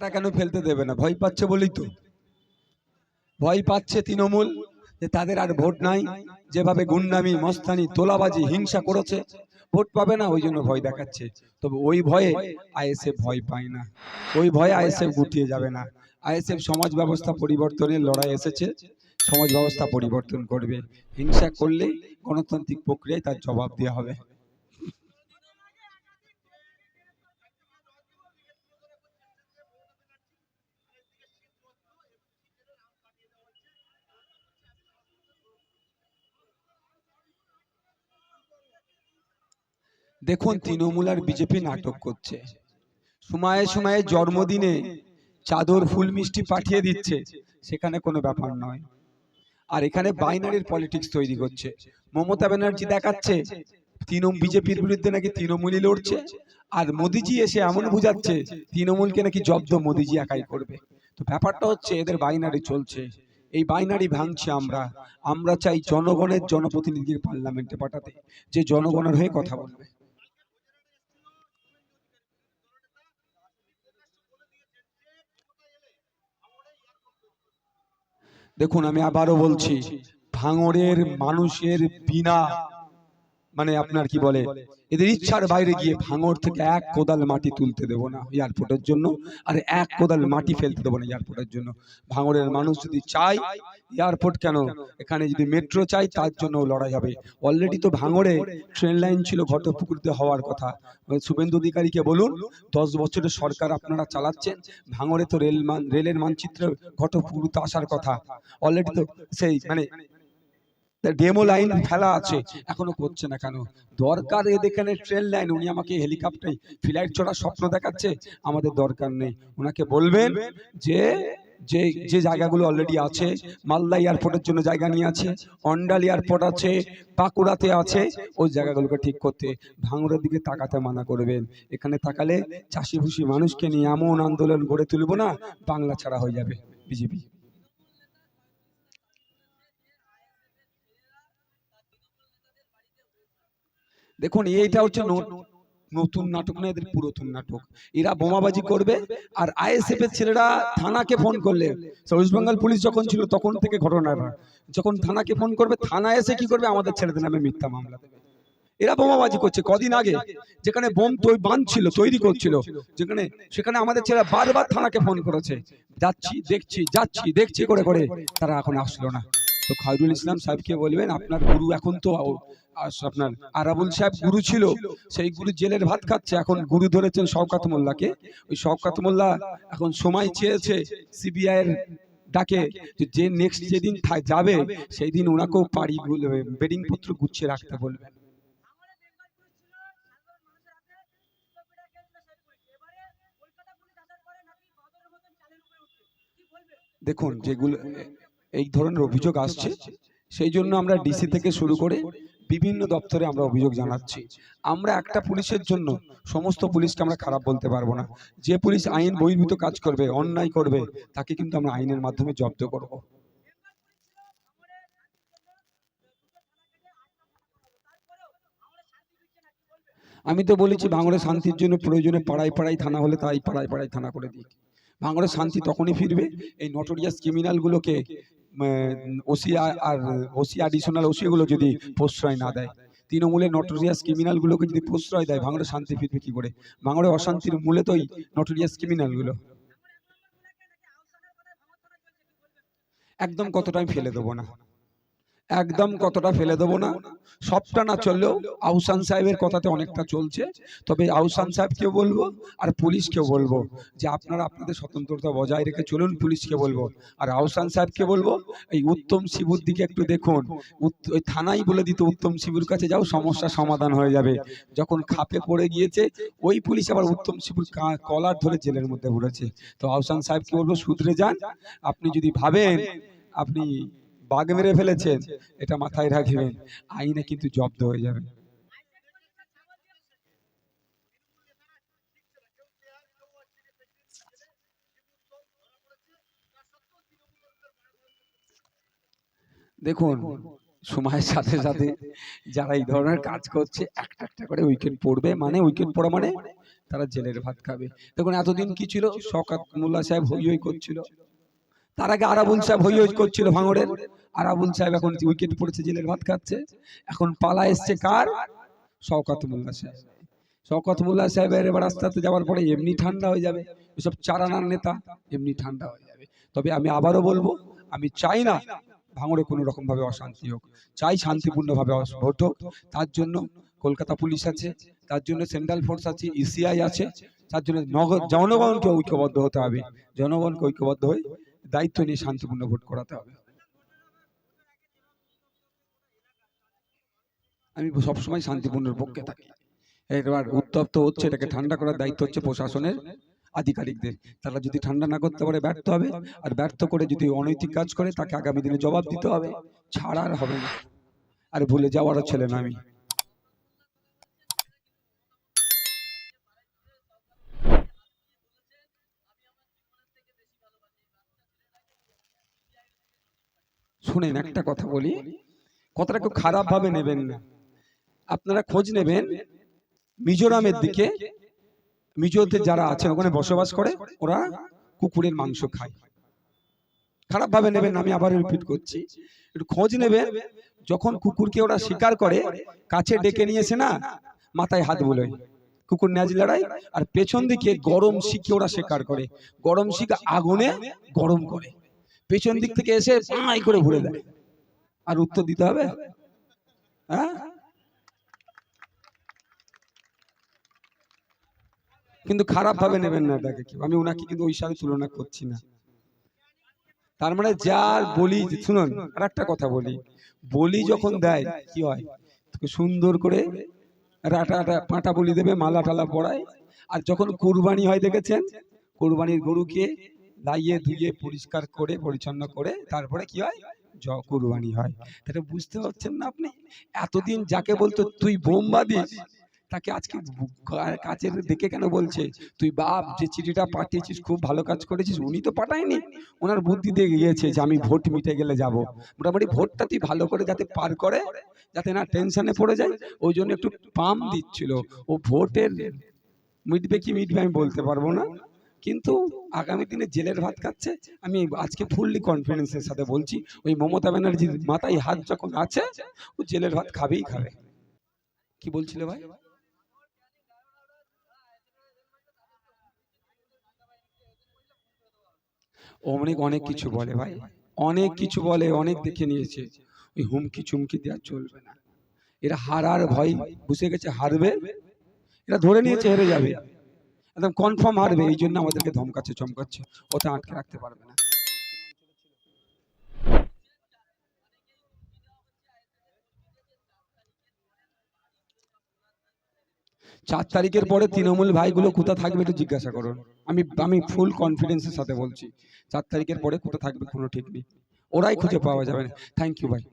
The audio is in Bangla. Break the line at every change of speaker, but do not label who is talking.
টাকা কেন ফেলতে দেবে না? ভয় পাচ্ছে বলেই তো। ভয় পাচ্ছে তৃণমূল যে তাদের আর ভোট নাই, যেভাবে গুন্ডামি মস্তানি তোলাবাজি হিংসা করেছে, ভোট পাবে না, ওই জন্য ভয় দেখাচ্ছে। তবে ওই ভয়ে আইএসএফ ভয় পায় না, ওই ভয়ে আইএসএফ গুটিয়ে যাবে না। আইএসএফ সমাজ ব্যবস্থা পরিবর্তনের লড়াই এসেছে, সমাজ ব্যবস্থা পরিবর্তন করবে। হিংসা করলে গণতান্ত্রিক প্রক্রিয়ায় তার জবাব দেওয়া হবে। দেখুন, তৃণমূল আর বিজেপি নাটক করছে। সময়ে সময়ে জন্মদিনে চাদর ফুল মিষ্টি পাঠিয়ে দিচ্ছে, সেখানে কোনো ব্যাপার নয়। আর এখানে বাইনারির পলিটিক্স তৈরি করছে। মমতা ব্যানার্জি দেখাচ্ছে বিজেপির বিরুদ্ধে নাকি তৃণমূলই লড়ছে, আর মোদিজি এসে এমন বুঝাচ্ছে তৃণমূলকে নাকি জব্দ মোদিজি একাই করবে। তো ব্যাপারটা হচ্ছে এদের বাইনারি চলছে, এই বাইনারি ভাঙছে আমরা। আমরা চাই জনগণের জনপ্রতিনিধির পার্লামেন্টে পাঠাতে, যে জনগণের হয়ে কথা বলবে। দেখুন, আমি আবারও বলছি, ভাঙড়ের মানুষের বিনা মানে আপনার কি বলে এদের ইচ্ছার বাইরে গিয়ে ভাঙড় থেকে এক কোদাল মাটি তুলতে দেব না এয়ারপোর্টের জন্য, আর এক কোদাল মাটি ফেলতে দেবো না এয়ারপোর্টের জন্য। ভাঙড়ের মানুষ যদি চায় এয়ারপোর্ট কেন, এখানে যদি মেট্রো চাই, তার জন্য লড়াই হবে। অলরেডি তো ভাঙড়ে ট্রেন লাইন ছিল ঘটপুকুরতে হওয়ার কথা। শুভেন্দু অধিকারীকে বলুন, 10 বছরের সরকার আপনারা চালাচ্ছেন, ভাঙড়ে তো রেলের মানচিত্র ঘটপুকুরতে আসার কথা। অলরেডি তো সেই মানে ডেমো লাইন ফেলা আছে, এখনো করছে না কেন? দরকার এখানে ট্রেন লাইন, উনি আমাকে হেলিকপ্টারে ফ্লাইট চড়ার স্বপ্ন দেখাচ্ছে, আমাদের দরকার নেই। ওনাকে বলবেন যে যে যে জায়গাগুলো অলরেডি আছে, মালদা এয়ারপোর্টের জন্য জায়গা নিয়ে আছে, অন্ডাল এয়ারপোর্ট আছে, বাঁকুড়াতে আছে, ওই জায়গাগুলোকে ঠিক করতে। ভাঙড়ের দিকে তাকাতে মানা করবেন। এখানে তাকালে চাষি ভুষি মানুষকে নিয়ে এমন আন্দোলন গড়ে তুলব না, বাংলা ছাড়া হয়ে যাবে বিজেপি। দেখুন, এইটা হচ্ছে নতুন নাটক না, এদের পুরাতন নাটক। এরা বোমাবাজি করবে, আর আইএসএফ এর ছেলেরা থানাকে ফোন করলে, ওয়েস্ট বেঙ্গল পুলিশ যখন ছিল তখন থেকে ঘটনাটা, যখন থানাকে ফোন করবে, থানা এসে কি করবে, আমাদের ছেলেদের নামে মিথ্যা মামলা দেবে। এরা বোমাবাজি করছে। কদিন আগে যেখানে বোম বাঁধছিল, তৈরি করছিল, যেখানে সেখানে আমাদের ছেলেরা বারবার থানাকে ফোন করেছে, যাচ্ছি দেখছি যাচ্ছি দেখছি করে করে, তারা এখন আসলো না। তো খায়রুল ইসলাম সাহেবকে বলবেন, আপনার গুরু এখন তো আপনার আরাবুল সাহেব গুরু ছিল, সেই গুরু জেলের ভাত খাচ্ছে, এখন গুরু ধরেছেন শওকত মোল্লাকে। ওই শওকত মোল্লা এখন সময় চেয়েছে সিবিআই এর ডাকে, যে নেক্সট যেদিন যাবে সেই দিন ওনাকেও পাড়ি বেডিং পত্র গুছিয়ে রাখতে বলবেন। দেখুন, যেগুলো এই ধরনের অভিযোগ আসছে, সেই জন্য আমরা ডিসি থেকে শুরু করে বিভিন্ন দপ্তরে আমরা অভিযোগ জানাচ্ছি। আমরা একটা পুলিশের জন্য সমস্ত পুলিশকে আমরা খারাপ বলতে পারবো না। যে পুলিশ আইন বহির্ভূত কাজ করবে, অন্যায় করবে, তাকে কিন্তু আমরা আইনের মাধ্যমে জব্দ করব। আমি তো বলেছি, ভাঙড়ে শান্তির জন্য প্রয়োজনে পাড়ায় পাড়ায় থানা হলে তাই পাড়ায় পাড়ায় থানা করে দিই। ভাঙড়ে শান্তি তখনই ফিরবে এই নটোরিয়াস ক্রিমিনালগুলোকে ওসি আর ওসি অ্যাডিশনাল ওসি গুলো যদি প্রশ্রয় না দেয়। তৃণমূলের নটোরিয়াস ক্রিমিনালগুলোকে যদি প্রশ্রয় দেয়, ভাঙড়ে শান্তি ফিরবে কি করে? ভাঙড়ে অশান্তির মূলে তো এই নটোরিয়াস ক্রিমিনালগুলো। একদম কতটা আমি ফেলে দেবো না, একদম কতটা ফেলে দেবো না। সবটা না চললেও আহসান সাহেবের কথাতে অনেকটা চলছে। তবে আহসান সাহেবকেও বলবো আর পুলিশকেও বলবো যে আপনারা আপনাদের স্বতন্ত্রতা বজায় রেখে চলুন। পুলিশকে বলবো আর আহসান সাহেবকে বলবো, এই উত্তম শিবুর দিকে একটু দেখুন। ওই থানাই বলে দিত উত্তম শিবুর কাছে যাও, সমস্যা সমাধান হয়ে যাবে। যখন খাপে পড়ে গিয়েছে, ওই পুলিশ আবার উত্তম শিবুর কলার ধরে জেলের মধ্যে ভরেছে। তো আহসান সাহেবকে বলবো, শুধরে যান। আপনি যদি ভাবেন আপনি বাঘ মেরে ফেলেছেন, এটা মাথায় রাখবেন, আইনে কিন্তু জব্দ হয়ে যাবে। দেখুন, সময়ের সাথে সাথে যারা এই ধরনের কাজ করছে, একটা একটা করে উইকেট পড়বে। মানে উইকেট পড়া মানে তারা জেলের ভাত খাবে। দেখুন এতদিন কি ছিল, শওকত মোল্লা সাহেব হই হই করছিল, তার আগে আরাবুল সাহেব হই হই করছিল ভাঙড়ের, আরাবুল সাহেব এখন উইকেট পড়েছে, জেলের ভাত খাচ্ছে। এখন পালা এসছে কার? শওকত মোল্লা সাহেব। শওকত মোল্লা সাহেবের এবার আস্তে আস্তে যাওয়ার পরে এমনি ঠান্ডা হয়ে যাবে, এসব চারানার নেতা এমনি ঠান্ডা হয়ে যাবে। তবে আমি আবারও বলবো, আমি চাই না ভাঙড়ে কোনো রকম ভাবে অশান্তি হোক, চাই শান্তিপূর্ণভাবে ভোট হোক। তার জন্য কলকাতা পুলিশ আছে, তার জন্য সেন্ট্রাল ফোর্স আছে, ইসিআই আছে, তার জন্য জনগণকে ঐক্যবদ্ধ হতে হবে, জনগণকে ঐক্যবদ্ধ হয়ে দায়িত্ব নিয়ে শান্তিপূর্ণ ভোট করাতে হবে। আমি সবসময় শান্তিপূর্ণের পক্ষে থাকি। এবার উত্তপ্ত হচ্ছে, এটাকে ঠান্ডা করার দায়িত্ব হচ্ছে প্রশাসনের আধিকারিকদের। তারা যদি ঠান্ডা না করতে পারে ব্যর্থ হবে, আর ব্যর্থ করে যদি অনৈতিক কাজ করে তাকে আগামী দিনে জবাব দিতে হবে, ছাড় আর হবে না। আর ভুলে যাওয়ারও ছেলে না আমি। শুনেন একটা কথা বলি, কথাটা খুব খারাপ ভাবে নেবেন না। আপনারা খোঁজ নেবেন মিজোরামের দিকে, মিজোতে যারা আছেন ওখানে বসবাস করে, ওরা কুকুরের মাংস খায়। খারাপ ভাবে নেবেন না, আমি আবার রিপিট করছি, একটু খোঁজ নেবেন। যখন কুকুরকে ওরা শিকার করে, কাছে ডেকে নিয়েছে না, মাথায় হাত বুলোয়, কুকুর ন্যাজ লড়াই, আর পেছন দিকে গরম শিখে ওরা শিকার করে, গরম শিখ আগুনে গরম করে, পেছন দিক থেকে এসে পাই করে ভরে দেয়। আর উত্তর দিতে হবে? হ্যাঁ, কিন্তু খারাপ ভাবে নেবেন না এটাকে, আমি ওনাকে কিন্তু ওই সাথে তুলনা করছি না। তার মানে যার বলি, শুনুন আর একটা কথা বলি, বলি যখন দেয় কি হয়, সুন্দর করে রাটা পাঁটা বলি দেবে, মালা টালা পড়ায়। আর যখন কুরবানি হয় দেখেছেন, কুরবানির গরুকে লাইয়ে ধুয়ে পরিষ্কার করে পরিচ্ছন্ন করে তারপরে কি হয়, কুরবানি হয়। তাহলে বুঝতে পারছেন না আপনি? এতদিন যাকে বলতো তুই বোম্বা দিস, তাকে আজকে কাছের দেখে কেন বলছে তুই বাপ, যে চিঠিটা পাঠিয়েছিস খুব ভালো কাজ করেছিস। উনি তো পাঠায়নি, ওনার বুদ্ধি দিয়ে গিয়েছে যে আমি ভোট মিটে গেলে যাব। মোটামুটি ভোটটা তুই ভালো করে যাতে পার করে, যাতে না টেনশনে পড়ে যায়, ওই জন্য একটু পাম দিচ্ছিল। ও ভোটের মিটবে কি মিটবে আমি বলতে পারবো না, কিন্তু আগামী দিনে জেলের ভাত খাচ্ছে। আমি আজকে ফুললি কনফিডেন্সের সাথে বলছি, ওই মমতা ব্যানার্জির মাথায় হাত যখন আছে, ও জেলের ভাত খাবেই খাবে। কি বলছিল ভাই? অনেক অনেক কিছু বলে ভাই, অনেক কিছু বলে, অনেক দেখে নিয়েছে। ওই হুমকি চুমকি দেওয়া চলবে না। এরা হারার ভয় বুঝে গেছে, হারবে, এরা ধরে নিয়েছে হেরে যাবে, একদম কনফার্ম হারবে। এই জন্য আমাদেরকে ধমকাচ্ছে চমকাচ্ছে, ওটা আটকে রাখতে পারবে না। 4 তারিখের পরে তৃণমূল ভাইগুলো কোথা থাকবে একটু জিজ্ঞাসা করুন। আমি ফুল কনফিডেন্সের সাথে বলছি, 4 তারিখের পরে কোথা থাকবে কোনো ঠিক নেই, ওরাই খুঁজে পাওয়া যাবে না। থ্যাংক ইউ ভাই।